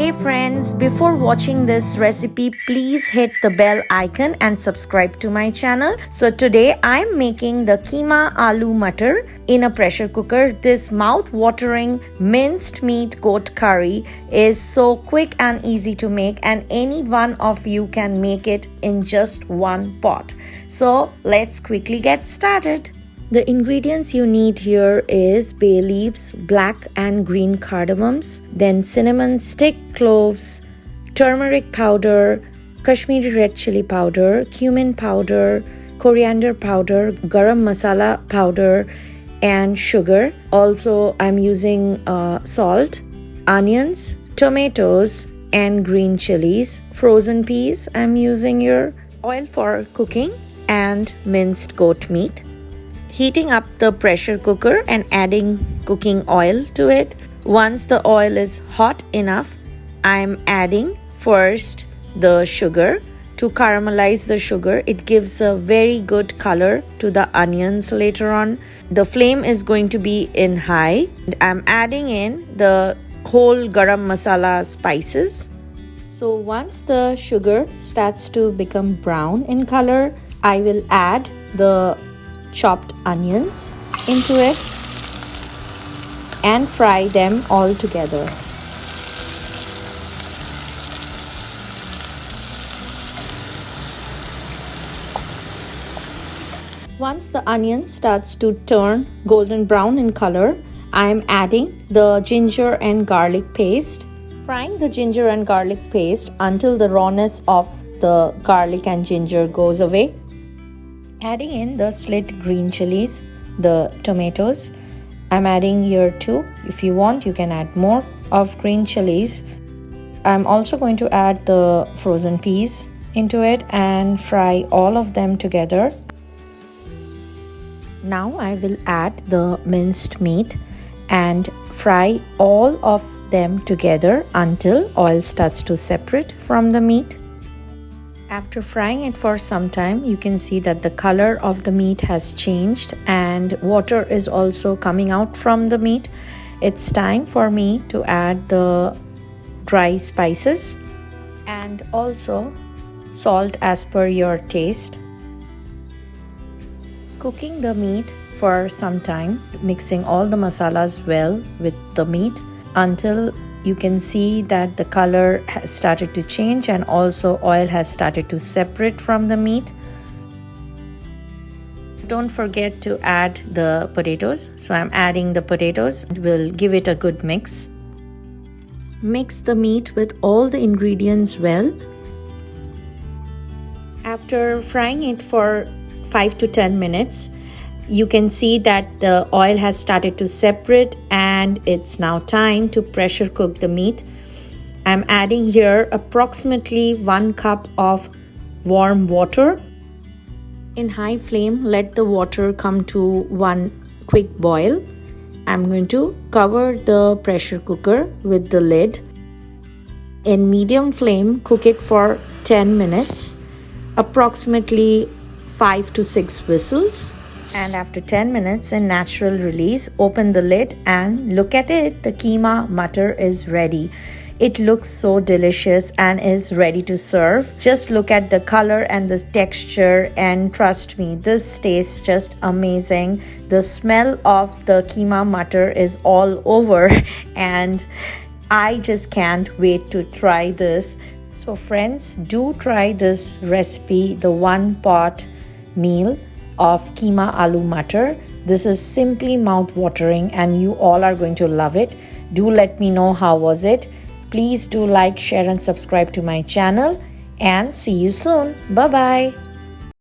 Hey friends, before watching this recipe, please hit the bell icon and subscribe to my channel. So today I'm making the Keema Aloo Matar in a pressure cooker. This mouth-watering minced meat goat curry is so quick and easy to make, and any one of you can make it in just one pot. So let's quickly get started. The ingredients you need here is bay leaves, black and green cardamoms, then cinnamon stick, cloves, turmeric powder, Kashmiri red chilli powder, cumin powder, coriander powder, garam masala powder, and sugar. Also, I'm using salt, onions, tomatoes, and green chillies. Frozen peas I'm using here, oil for cooking, and minced goat meat. Heating up the pressure cooker and adding cooking oil to it. Once the oil is hot enough, I'm adding first the sugar to caramelize the sugar. It gives a very good color to the onions later on. The flame is going to be in high. I'm adding in the whole garam masala spices. So once the sugar starts to become brown in color, I will add the chopped onions into it and fry them all together. Once the onion starts to turn golden brown in color, I am adding the ginger and garlic paste. Frying the ginger and garlic paste until the rawness of the garlic and ginger goes away. Adding in the slit green chilies, the tomatoes. I'm adding here too. If you want, you can add more of green chilies. I'm also going to add the frozen peas into it and fry all of them together. Now I will add the minced meat and fry all of them together until oil starts to separate from the meat. After frying it for some time, you can see that the color of the meat has changed and water is also coming out from the meat. It's time for me to add the dry spices and also salt as per your taste. Cooking the meat for some time, mixing all the masalas well with the meat until you can see that the color has started to change and also oil has started to separate from the meat. Don't forget to add the potatoes. So I'm adding the potatoes. We'll give it a good mix. Mix the meat with all the ingredients well. After frying it for 5 to 10 minutes, you can see that the oil has started to separate and it's now time to pressure cook the meat. I'm adding here approximately 1 cup of warm water. In high flame, let the water come to one quick boil. I'm going to cover the pressure cooker with the lid. In medium flame, cook it for 10 minutes, approximately 5 to 6 whistles. And after 10 minutes in natural release, open the lid and look at it. The Keema Matar is ready. It looks so delicious and is ready to serve. Just look at the color and the texture and trust me, this tastes just amazing. The smell of the Keema Matar is all over and I just can't wait to try this. So friends, do try this recipe, the one pot meal of Keema Aloo Matar. This is simply mouth-watering and you all are going to love it. Do let me know how was it. Please do like, share and subscribe to my channel and see you soon. Bye-bye.